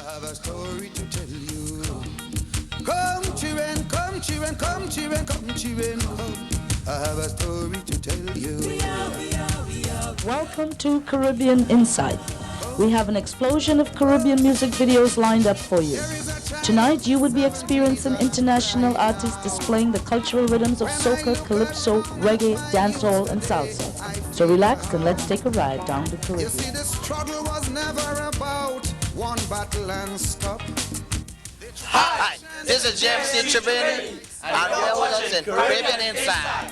have a story to tell you. Come, children, come, children, come, children, come, children, come. I have a story to tell you. Welcome to Caribbean Insight. We have an explosion of Caribbean music videos lined up for you. Tonight you will be experiencing international artists displaying the cultural rhythms of soca, calypso, reggae, dancehall and salsa. So relax and let's take a ride down the Caribbean. You see, the struggle was never about one battle and stop. Hi, this is gypsy-like, and you're with us in Caribbean Insight.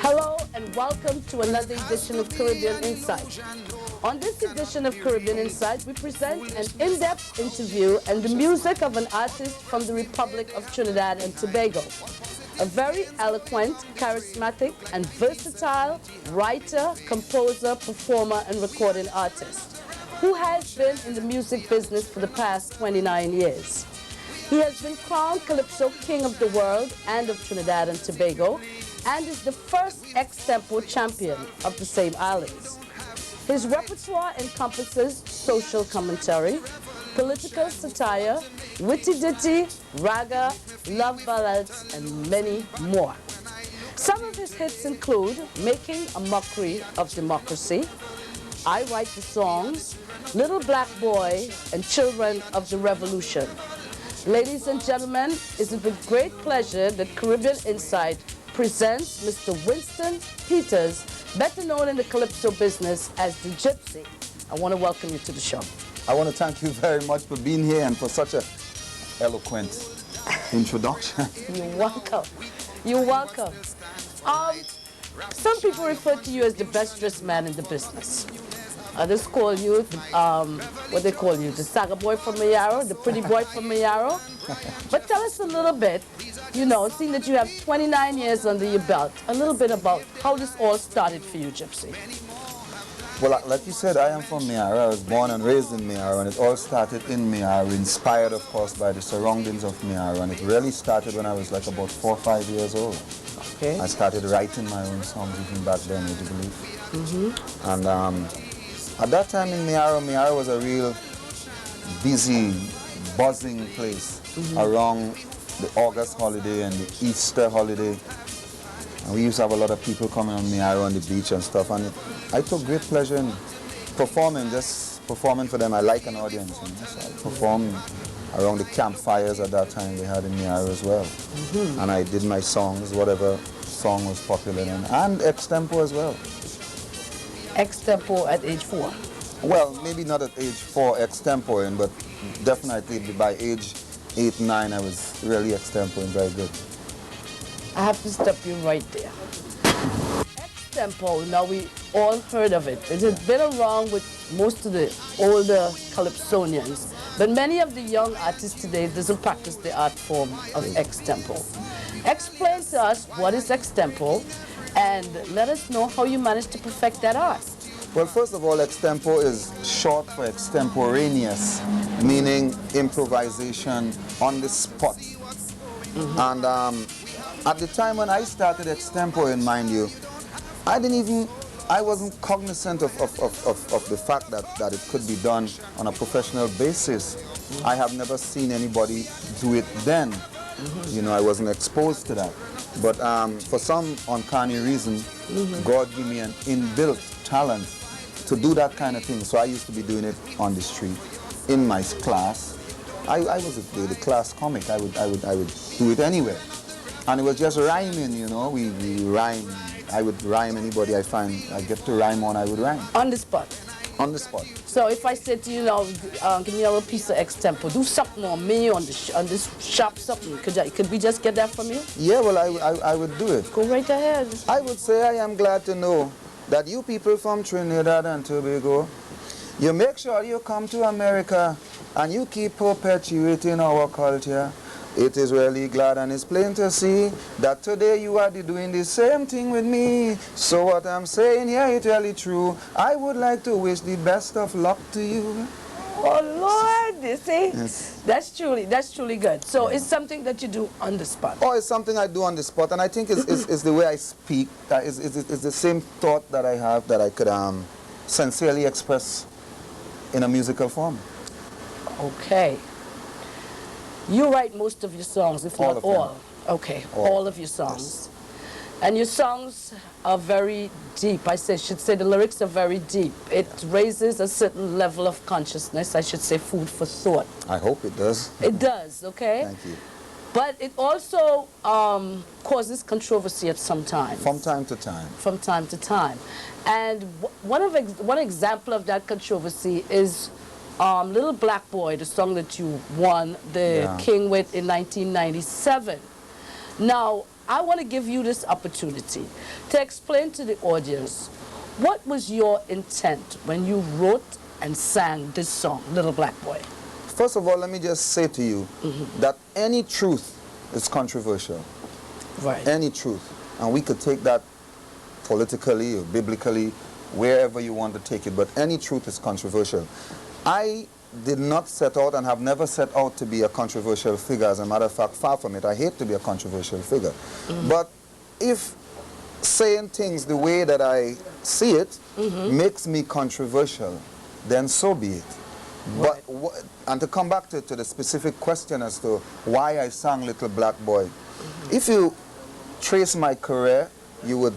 Hello and welcome to another edition of Caribbean Insight. On this edition of Caribbean Insight, we present an in-depth interview and the music of an artist from the Republic of Trinidad and Tobago. A very eloquent, charismatic, and versatile writer, composer, performer, and recording artist who has been in the music business for the past 29 years. He has been crowned Calypso King of the World and of Trinidad and Tobago, and is the first extempo champion of the same islands. His repertoire encompasses social commentary, political satire, witty-ditty, raga, love ballads, and many more. Some of his hits include Making a Mockery of Democracy, I Write the Songs, Little Black Boy, and Children of the Revolution. Ladies and gentlemen, it is with great pleasure that Caribbean Insight presents Mr. Winston Peters, better known in the calypso business as the Gypsy. I want to welcome you to the show. I want to thank you very much for being here and for such an eloquent introduction. You're welcome. You're welcome. Some people refer to you as the best dressed man in the business. Others call you, what they call you, the saga boy from Mayaro, the pretty boy from Mayaro. But tell us a little bit, you know, seeing that you have 29 years under your belt, a little bit about how this all started for you, Gypsy. Well, like you said, I am from Mayaro. I was born and raised in Mayaro, and it all started in Mayaro, inspired, of course, by the surroundings of Mayaro. And it really started when I was like about 4 or 5 years old. Okay. I started writing my own songs even back then, would you believe? Mm-hmm. And at that time in Mayaro was a real busy, buzzing place around the August holiday and the Easter holiday. And we used to have a lot of people coming on Mayaro on the beach and stuff. And I took great pleasure in performing, just performing for them. I like an audience. You know? So I performed around the campfires at that time they had in Mayaro as well. And I did my songs, whatever song was popular then, and extempo as well. Extempo at age 4? Well, maybe not at age 4 extempoing, but definitely by age 8, 9 I was really extempoing very good. I have to stop you right there. Extempo, now we all heard of it. It has been around with most of the older Calypsonians, but many of the young artists today doesn't practice the art form of extempo. Explain to us what is extempo, and let us know how you managed to perfect that art. Well, first of all, extempo is short for extemporaneous, meaning improvisation on the spot. And at the time when I started extempoing, mind you, I wasn't cognizant of the fact that it could be done on a professional basis. I have never seen anybody do it then. You know, I wasn't exposed to that. But for some uncanny reason, God gave me an inbuilt talent to do that kind of thing. So I used to be doing it on the street, in my class. I was the class comic. I would do it anywhere. And it was just rhyming, you know. We rhyme. I would rhyme anybody I find I get to rhyme on, I would rhyme. On the spot? On the spot. So if I said to you, now, give me a little piece of extempo, do something on me, on this shop, something. Could we just get that from you? Yeah, well, I would do it. Go right ahead. I would say I am glad to know that you people from Trinidad and Tobago, you make sure you come to America and you keep perpetuating our culture. It is really glad and it's plain to see that today you are doing the same thing with me. So what I'm saying here is really true. I would like to wish the best of luck to you. Oh Lord, you see? Yes. That's truly good. So it's something that you do on the spot. Oh, it's something I do on the spot, and I think it's the way I speak. It's the same thought that I have that I could sincerely express in a musical form. Okay. You write most of your songs, if not all. Okay, all of your songs. Yes. And your songs are very deep. Should say the lyrics are very deep. It raises a certain level of consciousness. I should say food for thought. I hope it does. It does, okay? Thank you. But it also causes controversy at some time. From time to time. From time to time. And one example of that controversy is Little Black Boy, the song that you won the King with in 1997. Now, I want to give you this opportunity to explain to the audience what was your intent when you wrote and sang this song, Little Black Boy. First of all, let me just say to you that any truth is controversial. Right. Any truth. And we could take that politically or biblically, wherever you want to take it, but any truth is controversial. I did not set out and have never set out to be a controversial figure. As a matter of fact, far from it. I hate to be a controversial figure. But if saying things the way that I see it makes me controversial, then so be it. Right. But and to come back to the specific question as to why I sang Little Black Boy, if you trace my career, you would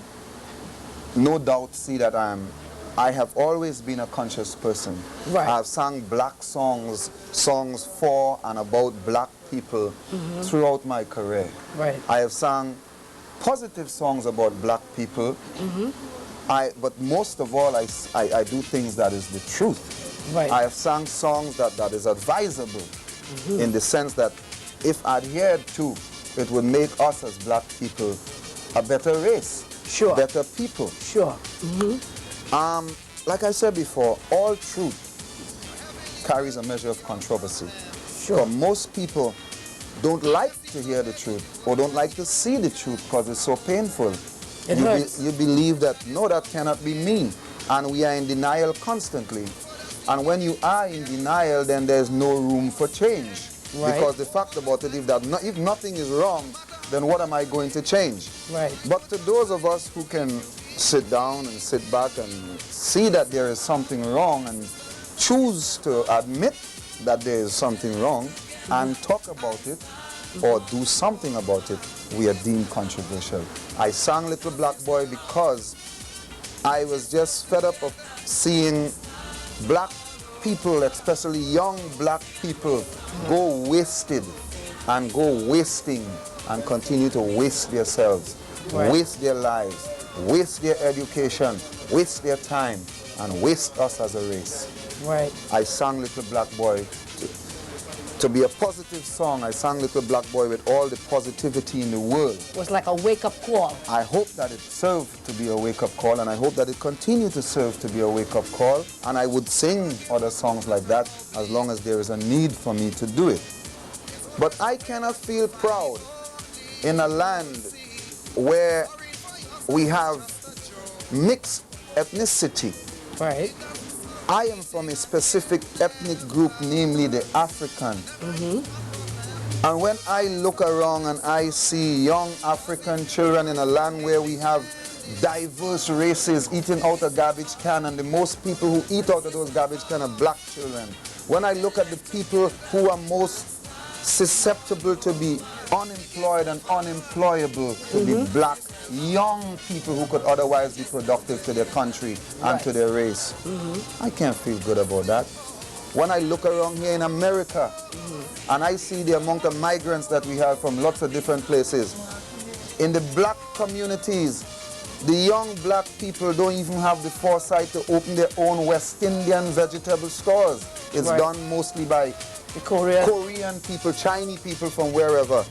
no doubt see that I have always been a conscious person. Right. I have sung black songs, songs for and about black people throughout my career. Right. I have sung positive songs about black people, but most of all, I do things that is the truth. Right. I have sung songs that is advisable in the sense that if adhered to, it would make us as black people a better race, better people. Sure. Like I said before, all truth carries a measure of controversy. Sure. But most people don't like to hear the truth or don't like to see the truth because it's so painful. It hurts. You believe that, no, that cannot be me. And we are in denial constantly. And when you are in denial, then there's no room for change. Right. Because the fact about it is that if nothing is wrong, then what am I going to change? Right. But to those of us who can sit down and sit back and see that there is something wrong and choose to admit that there is something wrong and talk about it or do something about it, we are deemed controversial. I sang Little Black Boy because I was just fed up of seeing black people, especially young black people, go wasted and go wasting and continue to waste themselves, waste their lives, waste their education, waste their time, and waste us as a race. Right. I sang Little Black Boy to be a positive song. I sang Little Black Boy with all the positivity in the world. It was like a wake-up call. I hope that it served to be a wake-up call, and I hope that it continued to serve to be a wake-up call, and I would sing other songs like that as long as there is a need for me to do it. But I cannot feel proud in a land where we have mixed ethnicity. Right. I am from a specific ethnic group, namely the African. And when I look around and I see young African children in a land where we have diverse races eating out a garbage can, and the most people who eat out of those garbage can are black children. When I look at the people who are most susceptible to be unemployed and unemployable, to be black, young people who could otherwise be productive to their country and to their race. I can't feel good about that. When I look around here in America and I see the amount of migrants that we have from lots of different places, in the black communities, the young black people don't even have the foresight to open their own West Indian vegetable stores. It's done mostly by the Korean people, Chinese people from wherever.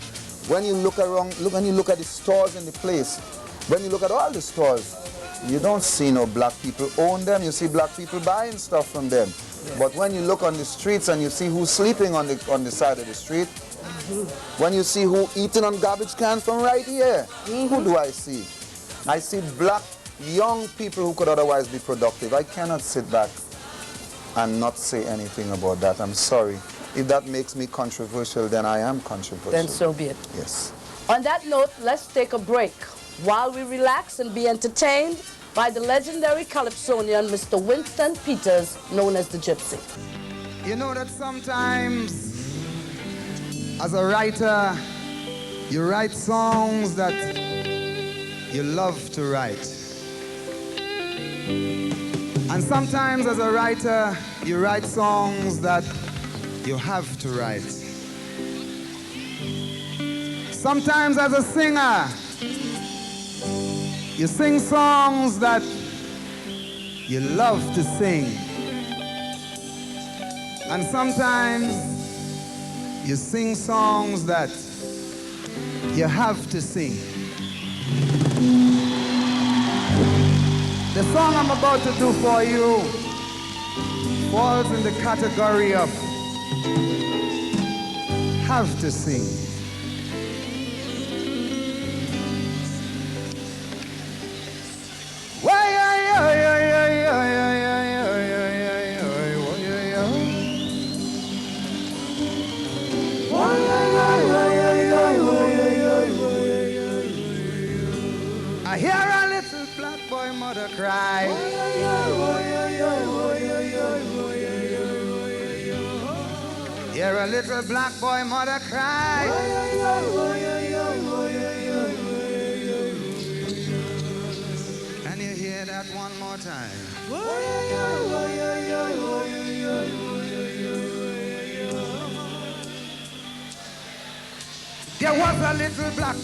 When you look around, when you look at the stores in the place, when you look at all the stores, you don't see no black people own them. You see black people buying stuff from them. But when you look on the streets and you see who's sleeping on the side of the street, when you see who eating on garbage cans from right here, who do I see? I see black young people who could otherwise be productive. I cannot sit back and not say anything about that. I'm sorry. If that makes me controversial, then I am controversial. Then so be it. Yes. On that note, let's take a break while we relax and be entertained by the legendary Calypsonian, Mr. Winston Peters, known as the Gypsy. You know that sometimes, as a writer, you write songs that you love to write. And sometimes as a writer, you write songs that you have to write. Sometimes as a singer, you sing songs that you love to sing. And sometimes you sing songs that you have to sing. The song I'm about to do for you falls in the category of have to sing. I hear a little black boy mother cry. Hear a little black boy mother cry. Can you hear that one more time? There was a little black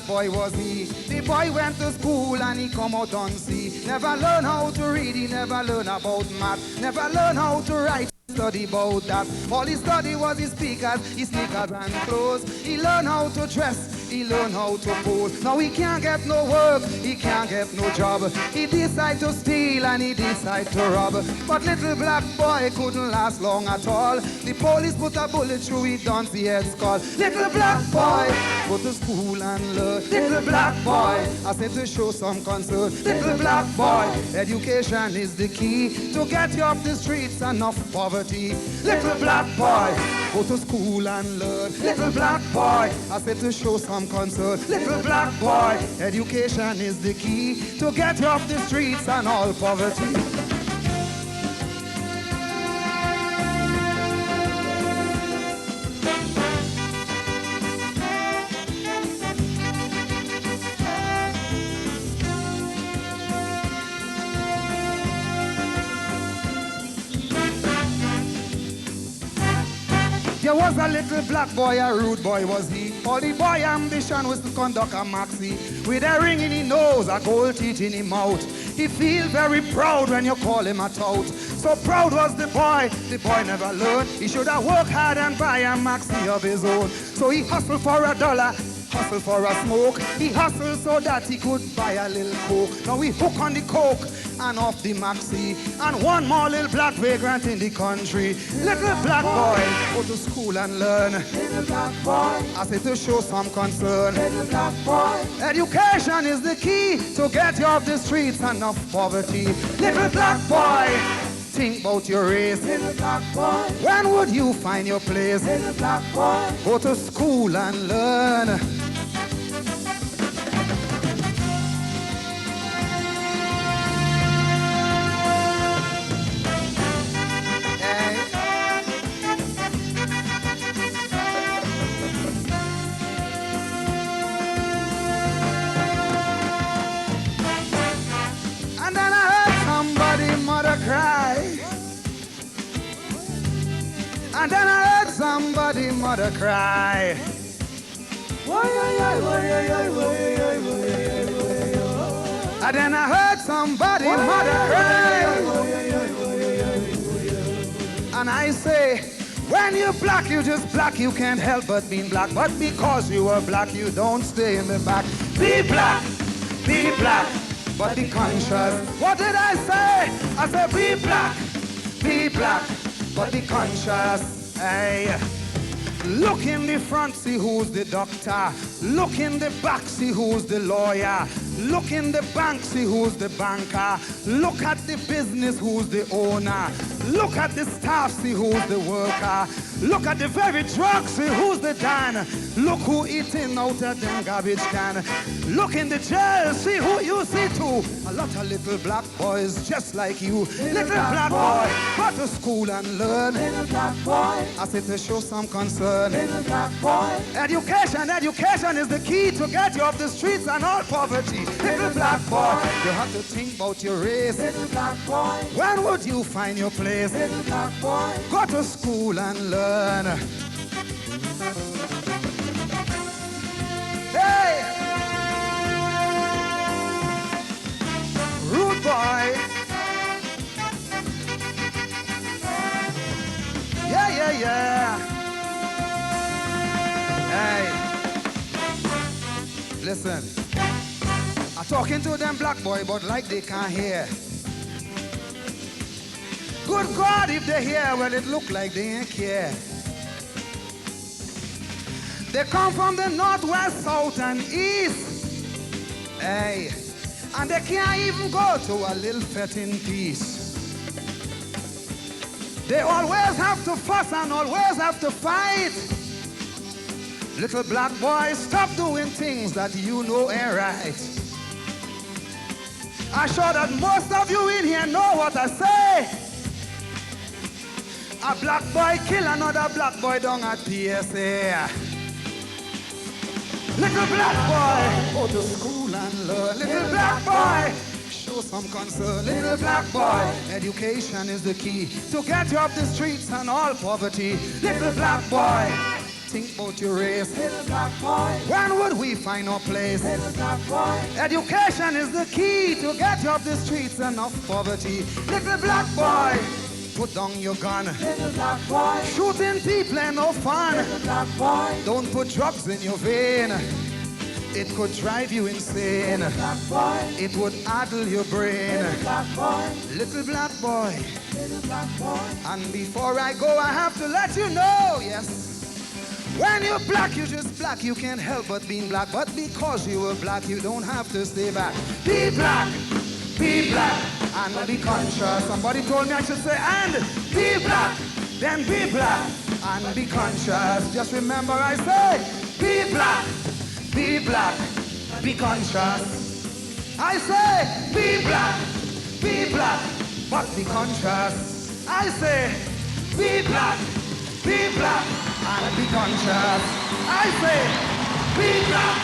boy was he. The boy went to school and he come out on sea. Never learn how to read, he never learn about math. Never learn how to write, study about that. All he study was his speakers, his sneakers and clothes. He learned how to dress, he learned how to pose. Now he can't get no work, he can't get no job. He decide to steal and he decide to rob. But little black boy couldn't last long at all. The police put a bullet through his donkey head skull. Little black boy, go to school and learn. Little black boy, I said to show some concern. Little black boy, education is the key to get you off the streets and off poverty. Little black boy, go to school and learn. Little black boy, I said to show some concern. Little black boy, education is the key to get you off the streets and all poverty. There was a little black boy, a rude boy was he. All the boy ambition was to conduct a maxi. With a ring in his nose, a gold teeth in his mouth. He feel very proud when you call him a tout. So proud was the boy never learned. He should have worked hard and buy a maxi of his own. So he hustled for $1, hustled for a smoke. He hustled so that he could buy a little coke. Now he hook on the coke and off the maxi. And one more little black vagrant in the country. Little black boy, go to school and learn. Little black boy, I say to show some concern. Little black boy, education is the key to get you off the streets and off poverty. Little black boy, think about your race. Little black boy, when would you find your place? Little black boy, go to school and learn. And then I heard somebody mother cry. And then I heard somebody mother cry. And then I heard somebody mother cry. And I say, when you're black, you just black. You can't help but being black. But because you are black, you don't stay in the back. Be black, but be conscious. What did I say? I said be black, but be conscious. Hey. Look in the front, see who's the doctor. Look in the back, see who's the lawyer. Look in the bank, see who's the banker. Look at the business, who's the owner. Look at the staff, see who's the worker. Look at the very truck, see who's the dan. Look who eating out of them garbage can. Look in the jail, see who you see too. A lot of little black boys just like you. Little black boy, go to school and learn. Little black boy, I said to show some concern. Little black boy, education is the key to get you off the streets and all poverty. Little black boy, you have to think about your race. Little black boy, when would you find your place? Little black boy, go to school and learn. Hey! Rude boy! Yeah. Hey! Listen. I'm talking to them black boy, but like they can't hear. Good God, if they hear, well, it look like they ain't care. They come from the north, west, south, and east. Hey, and they can't even go to a little fete in peace. They always have to fuss and always have to fight. Little black boys, stop doing things that you know ain't right. I'm sure that most of you in here know what I say. A black boy kill another black boy down at PSA. Little black boy, go to school and learn. Little black boy, show some concern. Little black boy, education is the key to get you off the streets and all poverty. Little black boy, think about your race. Little black boy, when would we find our place? Little black boy, education is the key to get you off the streets and off poverty. Little black boy, put down your gun. Little black boy, shooting people ain't no fun. Little black boy, don't put drugs in your vein. It could drive you insane. Little black boy, it would addle your brain. Little black boy, little black boy, little black boy. And before I go, I have to let you know, yes. When you're black, you're just black. You can't help but being black. But because you were black, you don't have to stay back. Be black, and be conscious. Somebody told me I should say, and be black, then be black, and be conscious. Just remember I say, be black, be conscious. I say, be black, but be conscious. I say, be black, and be conscious. I say, be black,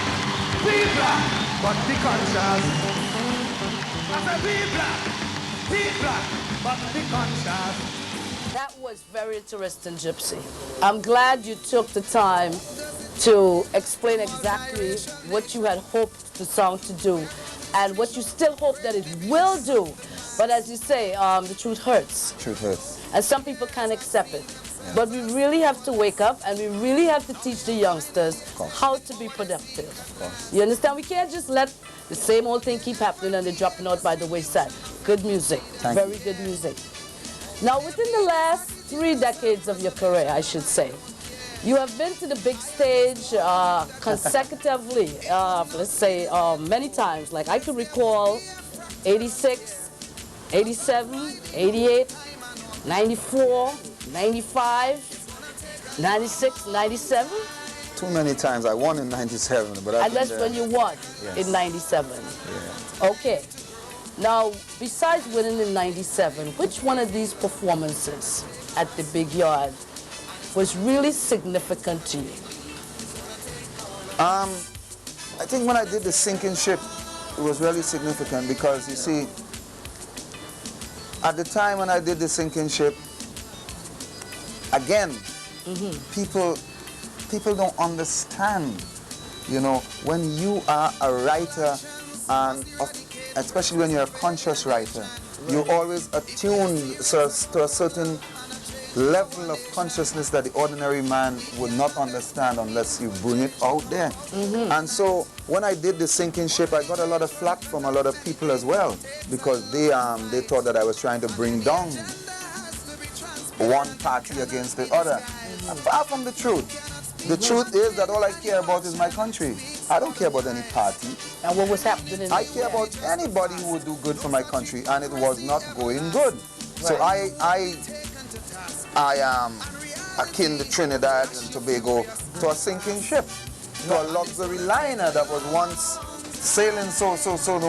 but be conscious. I say, be black, but be conscious. That was very interesting, Gypsy. I'm glad you took the time to explain exactly what you had hoped the song to do and what you still hope that it will do. But as you say, the truth hurts. Truth hurts. And some people can't accept it. Yeah. But we really have to wake up and we really have to teach the youngsters how to be productive. You understand? We can't just let the same old thing keep happening and they're dropping out by the wayside. Good music. Very good music. Now, within the last 3 decades of your career, I should say, you have been to the big stage consecutively, let's say many times. Like I could recall 86, 87, 88, 94, 95, 96, 97. Too many times. I won in 97, but and that's when you won in 97. Yeah. Okay. Now, besides winning in 97, which one of these performances at the Big Yard was really significant to you? I think when I did the Sinking Ship, it was really significant because, you see, at the time when I did the Sinking Ship, again, people don't understand, you know, when you are a writer, and especially when you're a conscious writer, you're always attuned to a certain level of consciousness that the ordinary man would not understand unless you bring it out there. And so when I did the Sinking Ship, I got a lot of flack from a lot of people as well because they thought that I was trying to bring down one party against the other. Far from the truth. The truth is that all I care about is my country. I don't care about any party. And what was happening? I care about anybody who would do good for my country, and it was not going good. Right. So I am akin to Trinidad and Tobago to a sinking ship, to a luxury liner that was once sailing so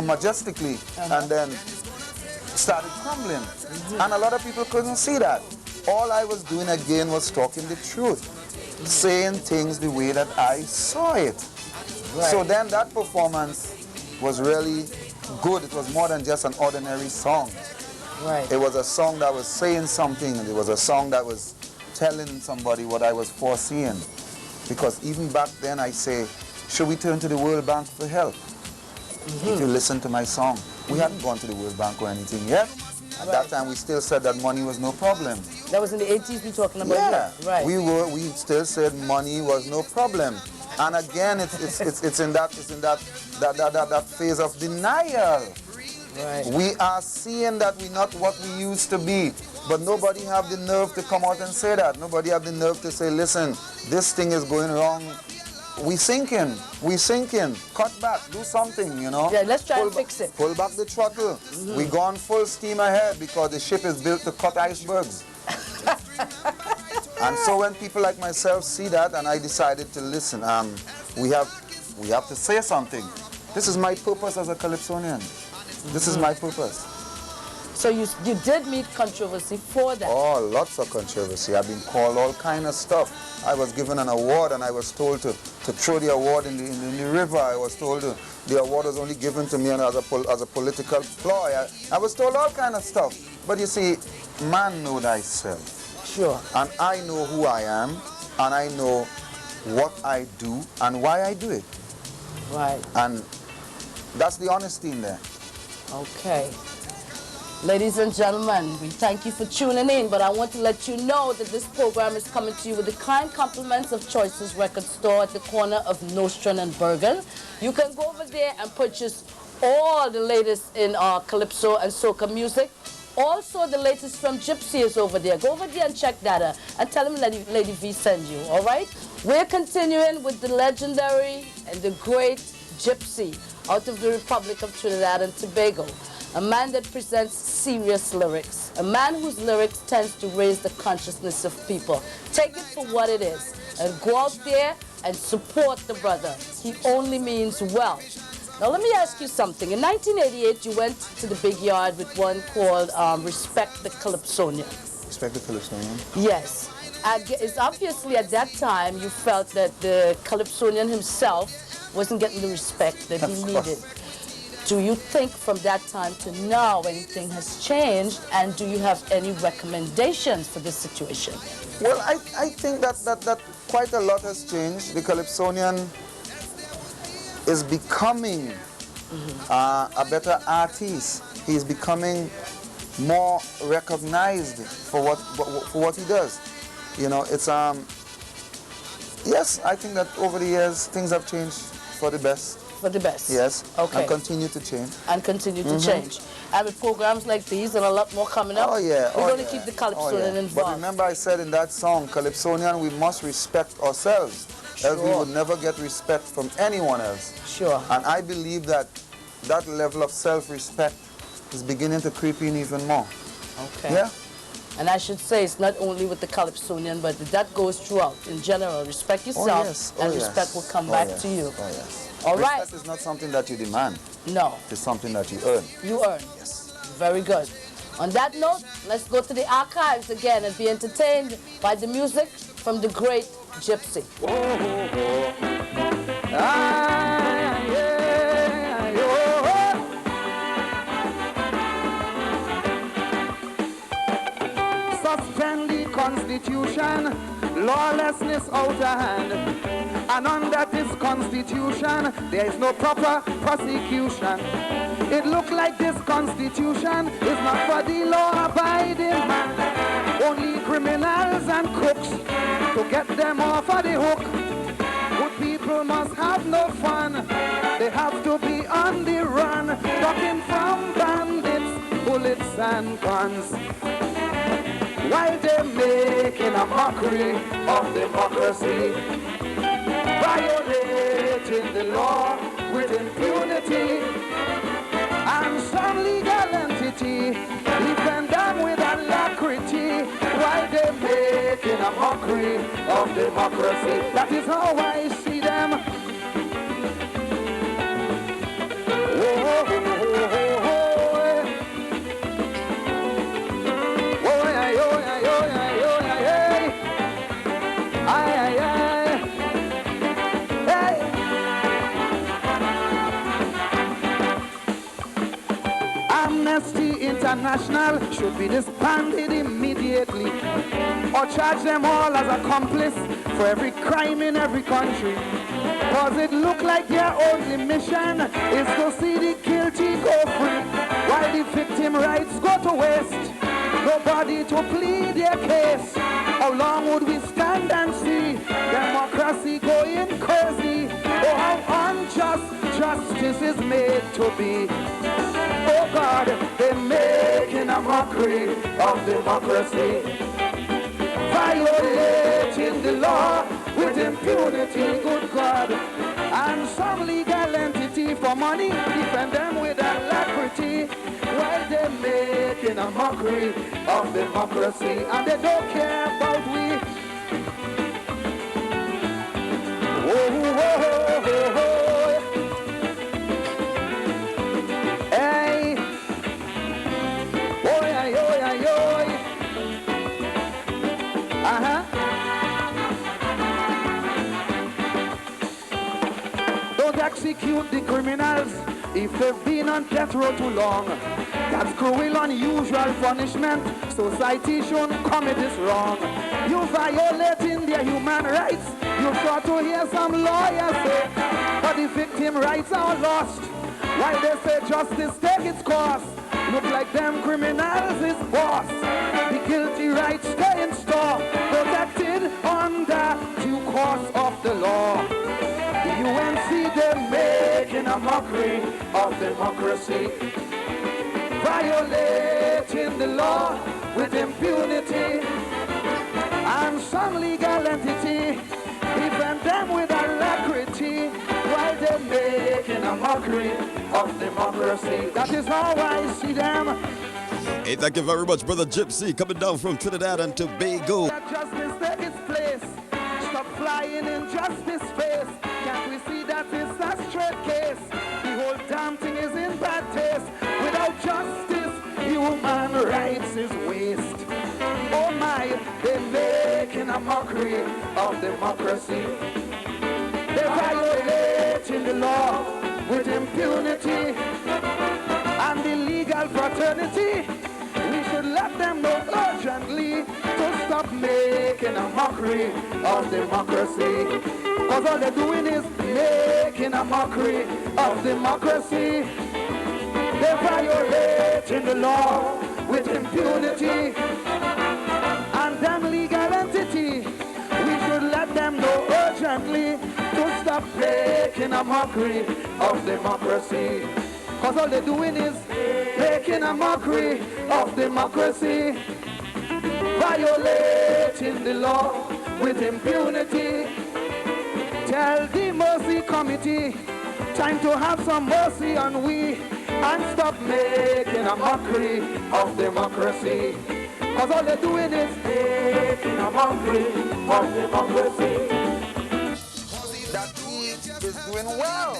majestically, and then started crumbling. And a lot of people couldn't see that. All I was doing again was talking the truth, saying things the way that I saw it. Right. So then that performance was really good. It was more than just an ordinary song. Right. It was a song that was saying something, and it was a song that was telling somebody what I was foreseeing. Because even back then I say, should we turn to the World Bank for help? If you listen to my song, we hadn't gone to the World Bank or anything yet. At that time we still said that money was no problem. That was in the 80s we're talking about? Yeah, here. Right. We still said money was no problem. And again, it's in that phase of denial. Right. We are seeing that we're not what we used to be, but nobody have the nerve to come out and say that. Nobody have the nerve to say, listen, this thing is going wrong. We sinking. Cut back, do something, you know. Yeah, let's try and fix it. Pull back the throttle. We gone full steam ahead because the ship is built to cut icebergs. And so when people like myself see that, and I decided to listen, we have to say something. This is my purpose as a Calypsonian. This is my purpose. So you did meet controversy for that? Oh, lots of controversy. I've been called all kind of stuff. I was given an award and I was told to throw the award in the river. I was told the award was only given to me as a political ploy. I was told all kind of stuff. But you see, man know thyself. Sure. And I know who I am, and I know what I do and why I do it. Right. And that's the honesty in there. Okay. Ladies and gentlemen, we thank you for tuning in, but I want to let you know that this program is coming to you with the kind compliments of Choices Record Store at the corner of Nostrand and Bergen. You can go over there and purchase all the latest in calypso and soca music. Also, the latest from Gypsy is over there. Go over there and check that out and tell them Lady V send you, all right? We're continuing with the legendary and the great Gypsy out of the Republic of Trinidad and Tobago. A man that presents serious lyrics. A man whose lyrics tends to raise the consciousness of people. Take it for what it is and go out there and support the brother. He only means well. Now let me ask you something. In 1988, you went to the big yard with one called Respect the Calypsonian. Respect the Calypsonian? Yes. It's obviously at that time you felt that the Calypsonian himself wasn't getting the respect that he needed. Do you think from that time to now anything has changed, and do you have any recommendations for this situation? Well, I think that quite a lot has changed. The Calypsonian is becoming a better artist. He's becoming more recognized for what he does. You know, it's yes, I think that over the years things have changed for the best. For the best? Yes. Okay. And continue to change. And continue to change. And with programs like these and a lot more coming up, we're going to keep the Calypsonian involved. But remember I said in that song, Calypsonian, we must respect ourselves. Sure. Else we would never get respect from anyone else. Sure. And I believe that that level of self-respect is beginning to creep in even more. Okay. Yeah? And I should say it's not only with the Calypsonian, but that goes throughout. In general, respect yourself and respect will come back to you. Oh, yes. All right. Respect is not something that you demand. No. It's something that you earn. You earn. Yes. Very good. On that note, let's go to the archives again and be entertained by the music from the great Gypsy. Oh, oh, oh. Ah, yeah, oh. Suspend the Constitution, lawlessness out of hand. And under this Constitution, there is no proper prosecution. It looks like this Constitution is not for the law-abiding man. Only criminals and crooks to get them off of the hook. Good people must have no fun. They have to be on the run, ducking from bandits, bullets and guns. while they're making a mockery of democracy, violating the law with impunity, and some legal entity defend them with alacrity, while they're making a mockery of democracy. That is how I see them. Amnesty International should be disbanded immediately, or charge them all as accomplices for every crime in every country. Cause it look like their only mission is to see the guilty go free, while the victim rights go to waste. Nobody to plead their case. How long would we stand and see democracy going crazy? Oh, how unjust justice is made to be. Oh God, they're making a mockery of democracy, violating the law with impunity, good God, and some legal entity for money defend them with alacrity, while they're making a mockery of democracy, and they don't care about we. Oh, oh, oh, oh, oh. Hey, oh, yeah, oh, yeah, oh. Don't execute the criminals if they've been on death row too long. That's cruel, unusual punishment. Society shouldn't commit this wrong. You violating their human rights. You sure to hear some lawyers say, but the victim rights are lost, while they say justice take its course. Look like them criminals is boss. The guilty rights stay in store, protected under due course of the law. The UNC, they're making a mockery of democracy, violating the law with impunity, and some legal entity defend them with alacrity, while they're making a mockery of democracy. That is how I see them. Hey, thank you very much, Brother Gypsy, coming down from Trinidad and Tobago. That justice take its place. Stop flying in justice face. Can't we see that it's a straight case? The whole damn thing is in bad taste. Without justice, human rights is waste. Oh my, they're making a mockery of democracy. They're violating the law with impunity and the legal fraternity. We should let them know urgently to stop making a mockery of democracy. Cause all they're doing is making a mockery of democracy. They're violating the law with impunity and them legal entity. We should let them know urgently to stop making a mockery of democracy. Cause all they're doing is making a mockery of democracy, violating the law with impunity. Tell the mercy committee, time to have some mercy on we, and stop making a mockery of democracy. Cause all they're doing is making a mockery of democracy. That he is doing well.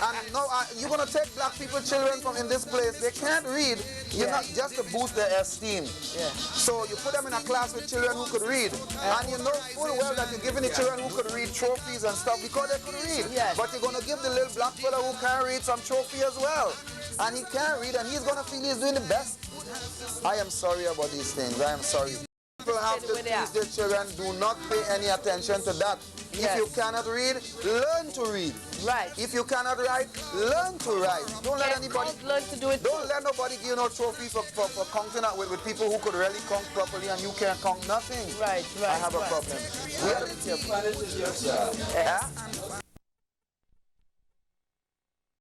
And no, you're going to take black people, children from in this place, they can't read, you're not just to boost their esteem. Yeah. So you put them in a class with children who could read, and you know full well that you're giving the children who could read trophies and stuff because they could read. Yes. But you're going to give the little black fella who can't read some trophy as well. And he can't read, and he's going to feel he's doing the best. I am sorry about these things. I am sorry. People have to teach their children, do not pay any attention to that. Yes. If you cannot read, learn to read. Right. If you cannot write, learn to write. Don't let anybody learn to do it. Don't let nobody give you no trophy for counting out with people who could really count properly and you can't count nothing. Right. I have a problem. We have to be careful. Spanish is your child. Yeah?